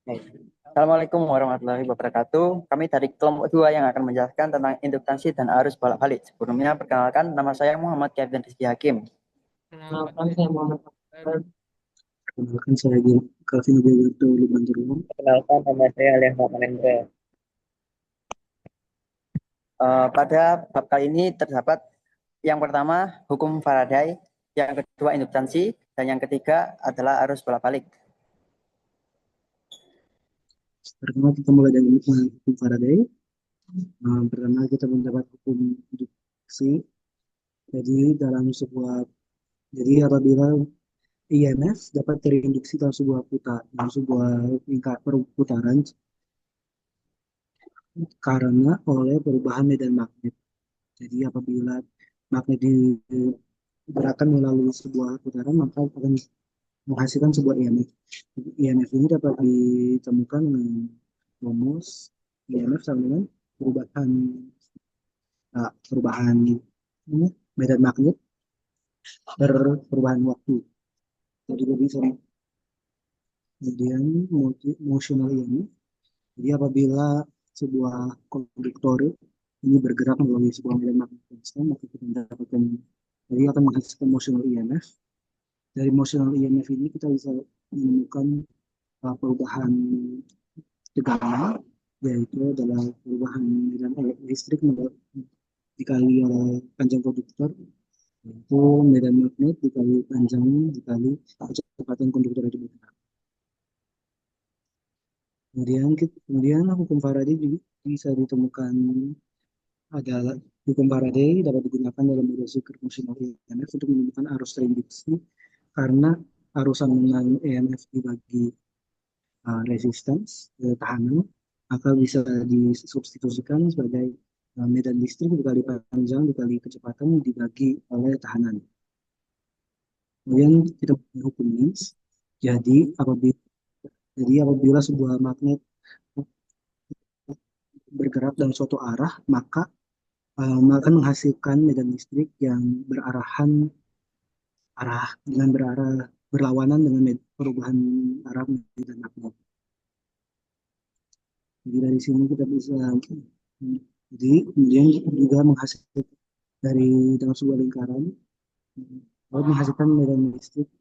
Baik. Assalamualaikum warahmatullahi wabarakatuh. Kami dari kelompok 2 yang akan menjelaskan tentang induktansi dan arus bolak-balik. Sebelumnya, perkenalkan nama saya Muhammad Kevin Rizky Hakim. Kenalkan Kenalkan saya saya Muhammad Muhammad Akbar. Akbar. Kenalkan saya Calvin Widianto Lubanturuan. Perkenalkan nama saya Alias Manendra. Pada bab kali ini terdapat yang pertama hukum Faraday, yang kedua induktansi, dan yang ketiga adalah arus bolak-balik. Pertama kita mulai dari hukum Faraday. Pertama kita mendapat hukum induksi. Jadi apabila IMF dapat terinduksi dalam sebuah lingkar perputaran karena oleh perubahan medan magnet. Jadi apabila magnet digerakkan melalui sebuah putaran maka akan menghasilkan sebuah IMF. IMF ini dapat ditemukan dengan rumus IMF sama dengan perubahan perubahan medan magnet perubahan waktu. Jadi bisa kemudian motional IMF. Jadi apabila sebuah konduktor ini bergerak melalui sebuah medan magnet konstan, maka kita mendapatkan jadi akan menghasilkan motional IMF. Dari motional IMF ini kita bisa menemukan perubahan tegangan, yaitu adalah perubahan medan listrik dikali panjang konduktor, yaitu medan magnet dikali panjang dikali kecepatan konduktor itu bergerak. Kemudian hukum Faraday juga bisa ditemukan adalah hukum Faraday dapat digunakan dalam beroperasi fungsional EMF untuk menemukan arus terinduksi karena arus sambungan EMF dibagi resistance tekanan, maka bisa disubstitusikan sebagai medan listrik dikali panjang dikali kecepatan dibagi oleh tekanan. Kemudian kita punya hukum Lens. Jadi apabila sebuah magnet bergerak dalam suatu arah, maka akan menghasilkan medan listrik yang berlawanan dengan perubahan arah medan magnet. Jadi dari sini kita bisa jadi kemudian juga menghasilkan dari dalam sebuah lingkaran lalu menghasilkan medan listrik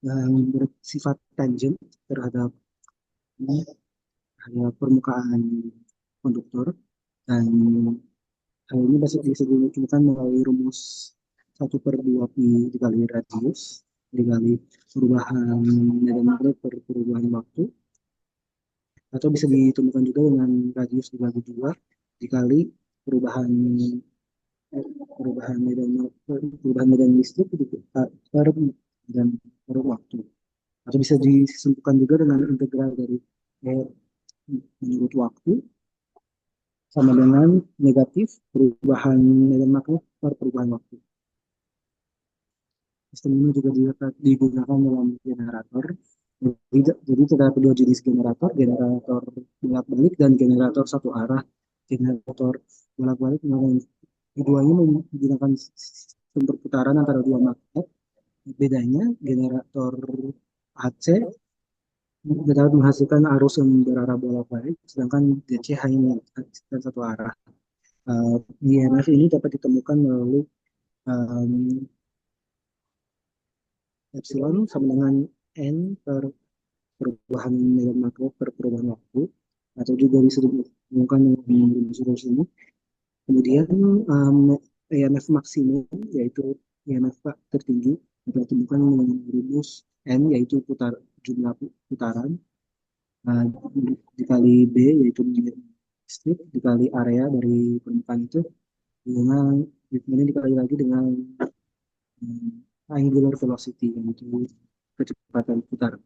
yang bersifat tangent terhadap permukaan konduktor, dan hal ini bisa ditentukan melalui rumus 1/2 pi dikali radius dikali perubahan medan magnet per perubahan waktu, atau bisa ditemukan juga dengan radius dibagi 2 dikali perubahan perubahan medan listrik per dan per waktu, atau bisa ditentukan juga dengan integral dari menurut waktu sama dengan negatif perubahan medan magnet per perubahan waktu. Sistem ini juga digunakan dalam generator. Jadi terdapat dua jenis generator, generator bolak-balik dan generator satu arah. Generator bolak-balik keduanya menggunakan sistem perputaran antara dua magnet. Bedanya generator AC dapat menghasilkan arus yang berarah bolak-balik, sedangkan DC hanya satu arah. IMF ini dapat ditemukan melalui um, epsilon sama dengan n per perubahan medan makro per perubahan waktu, atau juga bisa ditemukan dengan rumus ini. Kemudian EMF maksimum yaitu EMF tertinggi dapat ditemukan dengan rumus n yaitu jumlah putaran dikali b yaitu listrik dikali area dari permukaan itu, dengan kemudian dikali lagi dengan angular velocity yaitu kecepatan putar.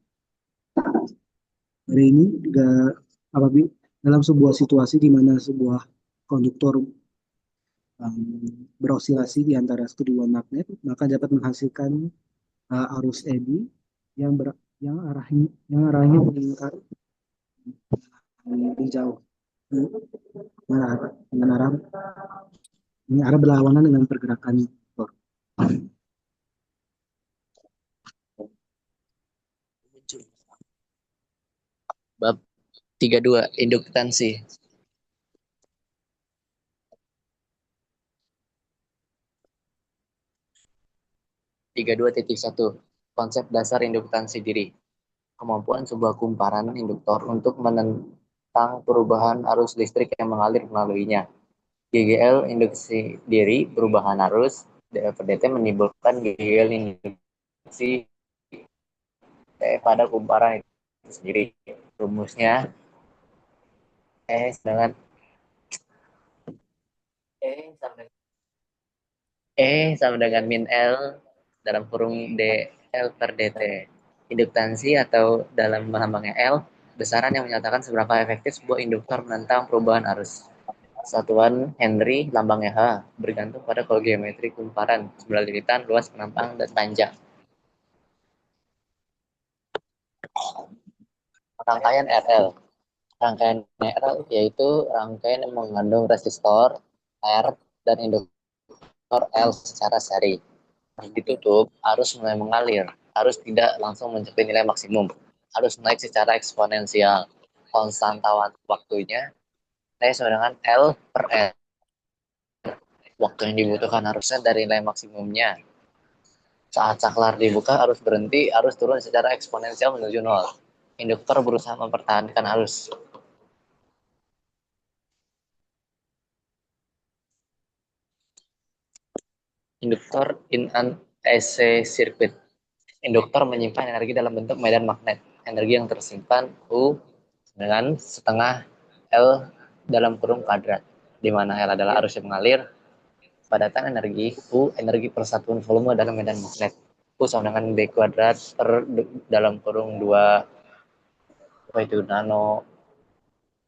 Hari ini juga apabila dalam sebuah situasi di mana sebuah konduktor berosilasi di antara kedua magnet, maka dapat menghasilkan arus eddy yang arahnya meningkat lebih jauh dengan arah berlawanan dengan pergerakan konduktor. Bab 32 induktansi. 32.1 konsep dasar induktansi diri. Kemampuan sebuah kumparan induktor untuk menentang perubahan arus listrik yang mengalir melaluinya. GGL induksi diri perubahan arus dL per dt menimbulkan GGL induksi pada kumparan itu sendiri. Rumusnya dengan sama dengan min L dalam kurung dL per dt. Induktansi atau dalam lambangnya L, besaran yang menyatakan seberapa efektif sebuah induktor menentang perubahan arus. Satuan Henry, lambangnya H, bergantung pada geometri kumparan, jumlah lilitan, luas penampang, dan panjang. Rangkaian RL. Rangkaian RL yaitu rangkaian yang mengandung resistor R dan induktor L secara seri. Ditutup, arus mulai mengalir. Arus tidak langsung mencapai nilai maksimum. Arus naik secara eksponensial. Konstanta waktunya T sama dengan L per R. Waktu yang dibutuhkan harusnya dari nilai maksimumnya. Saat saklar dibuka, arus berhenti, arus turun secara eksponensial menuju nol. Induktor berusaha mempertahankan arus. Induktor in an AC circuit. Induktor menyimpan energi dalam bentuk medan magnet. Energi yang tersimpan U dengan setengah L dalam kurung kuadrat, di mana L adalah arus yang mengalir. Padatan energi U, energi persatuan volume dalam medan magnet. U sama dengan B kuadrat per dalam kurung 2 apa itu nano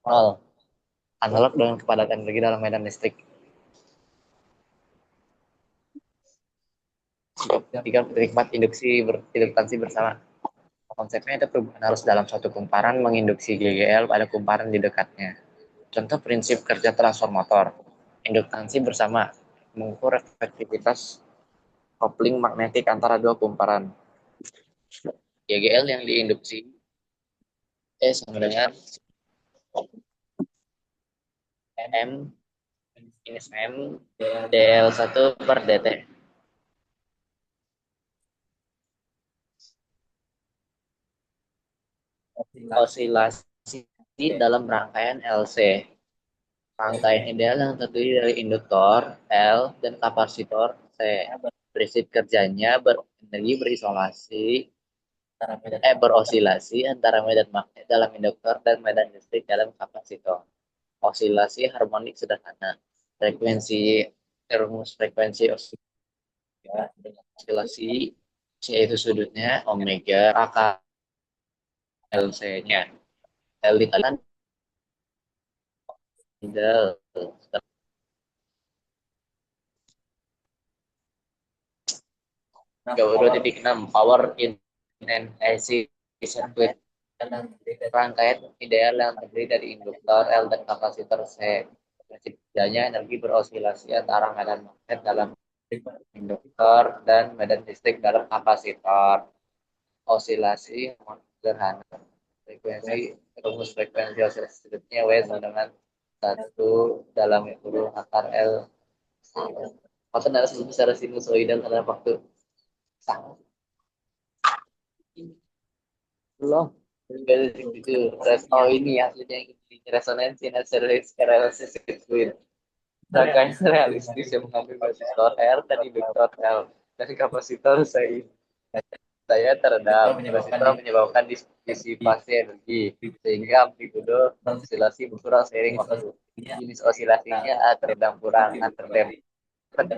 0. Analog dengan kepadatan energi dalam medan listrik. Tiga penikmat induktansi bersama. Konsepnya ada perubahan arus dalam suatu kumparan menginduksi GGL pada kumparan di dekatnya. Contoh prinsip kerja transformator. Induktansi bersama mengukur efektivitas kopling magnetik antara dua kumparan. GGL yang diinduksi sama dengan M minus M DL1 per dt. Osilasi dalam rangkaian LC. Rangkaian ideal yang terdiri dari induktor L dan kapasitor C. Prinsip kerjanya berenergi berosilasi antara medan magnet dalam induktor dan medan listrik dalam kapasitor. Osilasi harmonik sederhana. Frekuensi rumus frekuensi osilasi yaitu sudutnya omega akar LC-nya. L dikalikan Del. 32.6 power in an AC circuit. Rangkaian ideal yang terdiri dari induktor L dan kapasitor C. Prinsip kerjanya energi berosilasi antara medan magnet dalam induktor dan medan listrik dalam kapasitor. Osilasi sederhana. Rumus frekuensi osilasi sudutnya W sama dengan 1 dalam kurung akar L. Maka adalah secara sinusoidal adalah waktu sangat belum itu ini aslinya resonansi resonansi sirkuit rangkaian realistis yang mengambil resistor R dan induktor L dari kapasitor saya teredam resistor menyebabkan disipasi energi sehingga amplitude osilasi berkurang seiring waktu. Jenis osilasinya A teredam kurang, A teredam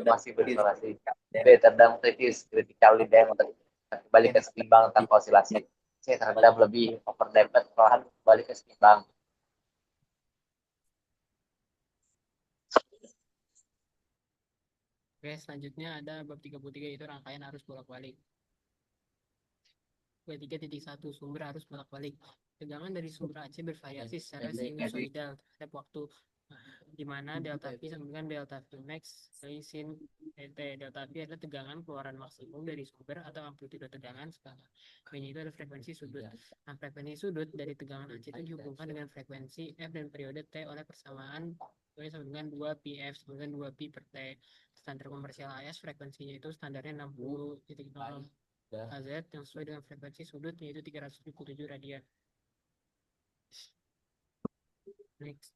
masih berisolasi, B teredam kritis critically damped kembali ke seimbang tanpa osilasi, C teredam lebih overdamped perlahan kembali ke seimbang. Oke, selanjutnya ada bab 33 itu rangkaian arus bolak-balik. 23.1 sumber arus bolak-balik. Tegangan dari sumber AC bervariasi secara sinusoidal terhadap waktu. di mana delta V sama dengan delta V max kali sin T. Delta V adalah tegangan keluaran maksimum dari sumber atau amplitude tegangan skala. V-nya itu adalah frekuensi sudut. Nah, frekuensi sudut dari tegangan AC itu dihubungkan dengan frekuensi F dan periode T oleh persamaan V sama dengan 2 PF sama dengan 2 Pi per T. Standar komersial AS frekuensinya itu standarnya 60,0 Hz yang sesuai dengan frekuensi sudut yaitu 377 radian. Next.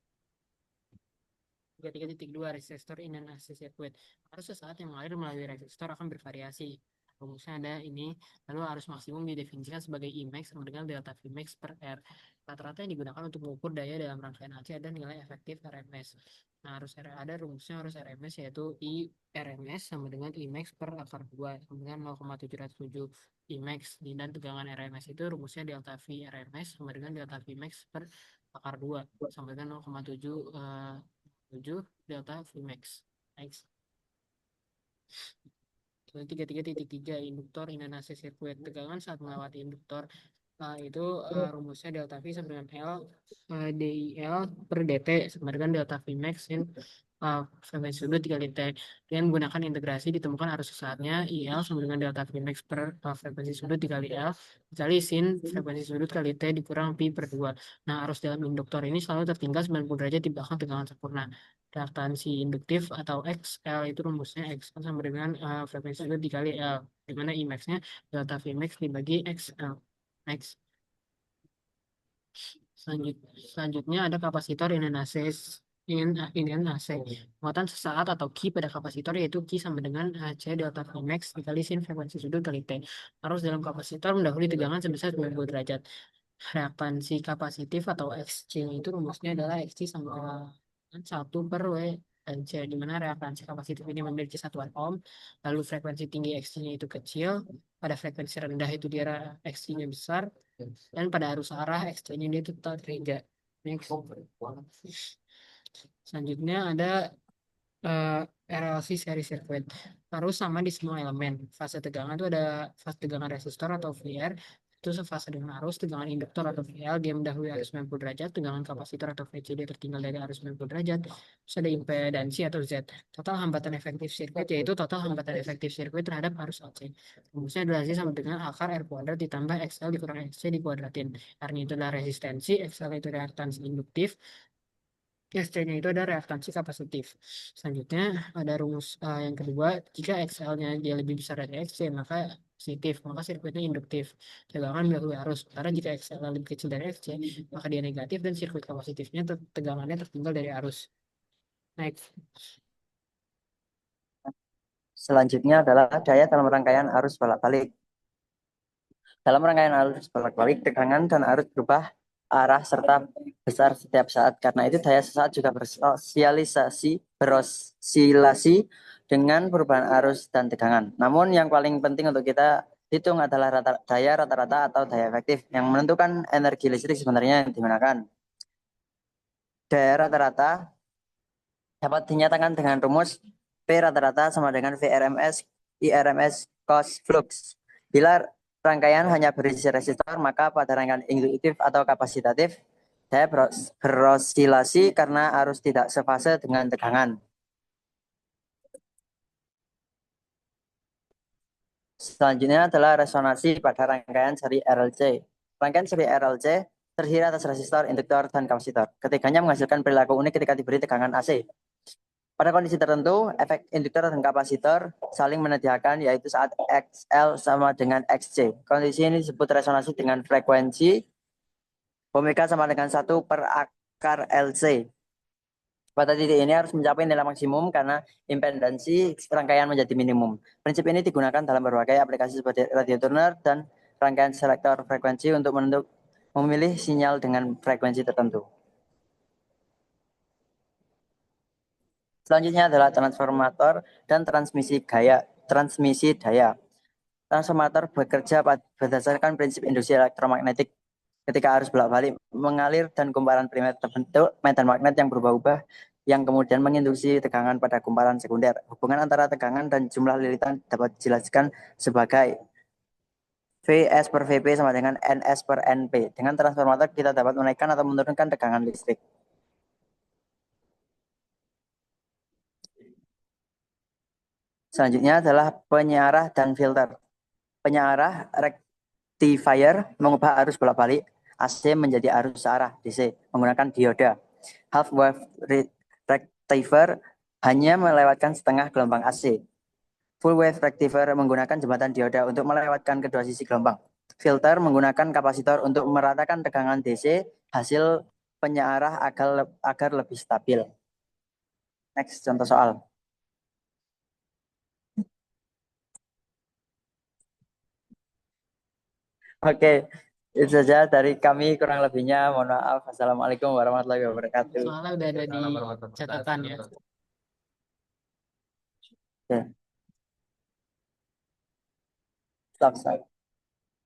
33.2 resistor in an AC circuit. Arus sesaat yang mengalir melalui resistor akan bervariasi. Rumusnya ada ini, lalu arus maksimum didefinisikan sebagai Imax sama dengan delta Vmax per R. Rata-rata yang digunakan untuk mengukur daya dalam rangkaian AC ada nilai efektif RMS. Nah, ada rumusnya arus RMS yaitu I RMS sama dengan Imax per akar 2 sama dengan 0,707 Imax. Dan tegangan RMS itu rumusnya delta V RMS sama dengan delta Vmax per akar 2 sama dengan 0,7 delta Vmax. Next. 33.3 induktor in an AC circuit. Tegangan saat melewati induktor itu rumusnya delta V sama dengan L DIL per DT sama dengan delta Vmax in frekuensi sudut dikali T. Dengan menggunakan integrasi ditemukan arus sesaatnya IL sama dengan delta Vmax per frekuensi sudut dikali L dikali sin frekuensi sudut kali T dikurang Pi per 2. Nah, arus dalam induktor ini selalu tertinggal 90 derajat di belakang tegangan sempurna. Reaktansi induktif atau XL itu rumusnya XL sama dengan frekuensi sudut dikali L, di mana Imax-nya delta Vmax dibagi XL. Next. Selanjutnya ada kapasitor in an AC. Muatan sesaat atau Q pada kapasitor yaitu Q sama dengan C delta Vmax dikali sin frekuensi sudut kali T. Arus dalam kapasitor mendahului tegangan sebesar 90 derajat. Reaktansi kapasitif atau XC itu rumusnya adalah XC sama dengan 1 per W dan C, di mana reaktansi kapasitif ini memiliki satuan ohm, lalu frekuensi tinggi XC-nya itu kecil, pada frekuensi rendah itu dia XC-nya besar, dan pada arus arah XC-nya dia itu tetap 3. Next. Selanjutnya ada RLC seri sirkuit. Arus sama di semua elemen. Fase tegangan itu ada fase tegangan resistor atau VR, itu sefase dengan arus. Tegangan induktor atau VL dia mendahului arus 90 derajat. Tegangan kapasitor atau VC dia tertinggal dari arus 90 derajat. Terus ada impedansi atau Z. Total hambatan efektif sirkuit yaitu total hambatan efektif sirkuit terhadap arus AC. Rumusnya adalah Z sama dengan akar R kuadrat ditambah XL dikurang XC dikuadratin. R-nya itu adalah resistensi, XL itu reaktansi induktif, SC-nya itu ada reaktansi kapasitif. Selanjutnya ada rumus yang kedua, jika XL-nya dia lebih besar dari XC, maka positif, maka sirkuitnya induktif. Tegangan melalui arus. Karena jika XL lebih kecil dari XC, maka dia negatif dan sirkuit kapasitifnya tegangannya tertinggal dari arus. Next. Selanjutnya adalah daya dalam rangkaian arus bolak-balik. Dalam rangkaian arus bolak-balik, tegangan dan arus berubah arah serta besar setiap saat. Karena itu daya sesaat juga beroscilasi dengan perubahan arus dan tegangan. Namun yang paling penting untuk kita hitung adalah daya rata-rata atau daya efektif yang menentukan energi listrik sebenarnya yang digunakan. Daya rata-rata dapat dinyatakan dengan rumus P rata-rata sama dengan VRMS IRMS cos flux. Bila rangkaian hanya berisi resistor, maka pada rangkaian induktif atau kapasitatif, daya beroscilasi karena arus tidak sefase dengan tegangan. Selanjutnya adalah resonansi pada rangkaian seri RLC. Rangkaian seri RLC terdiri atas resistor, induktor, dan kapasitor. Ketiganya menghasilkan perilaku unik ketika diberi tegangan AC. Pada kondisi tertentu, efek induktor dan kapasitor saling menediakan, yaitu saat XL sama dengan XC. Kondisi ini disebut resonansi dengan frekuensi omega sama dengan 1 per akar LC. Pada titik ini harus mencapai nilai maksimum karena impedansi rangkaian menjadi minimum. Prinsip ini digunakan dalam berbagai aplikasi seperti radio tuner dan rangkaian selektor frekuensi untuk memilih sinyal dengan frekuensi tertentu. Selanjutnya adalah transformator dan transmisi daya. Transformator bekerja berdasarkan prinsip induksi elektromagnetik. Ketika arus bolak-balik mengalir dan kumparan primer terbentuk medan magnet yang berubah-ubah yang kemudian menginduksi tegangan pada kumparan sekunder. Hubungan antara tegangan dan jumlah lilitan dapat dijelaskan sebagai Vs per Vp sama dengan Ns per Np. Dengan transformator kita dapat menaikkan atau menurunkan tegangan listrik. Selanjutnya adalah penyiarah dan filter. Penyiarah rectifier mengubah arus bolak-balik AC menjadi arus searah DC menggunakan dioda. Half wave rectifier hanya melewatkan setengah gelombang AC. Full wave rectifier menggunakan jembatan dioda untuk melewatkan kedua sisi gelombang. Filter menggunakan kapasitor untuk meratakan tegangan DC, hasil penyiarah agar lebih stabil. Next, contoh soal. Oke, itu saja dari kami, kurang lebihnya mohon maaf. Assalamualaikum warahmatullahi wabarakatuh. Soalnya udah ada di catatan ya. Oke. Stop.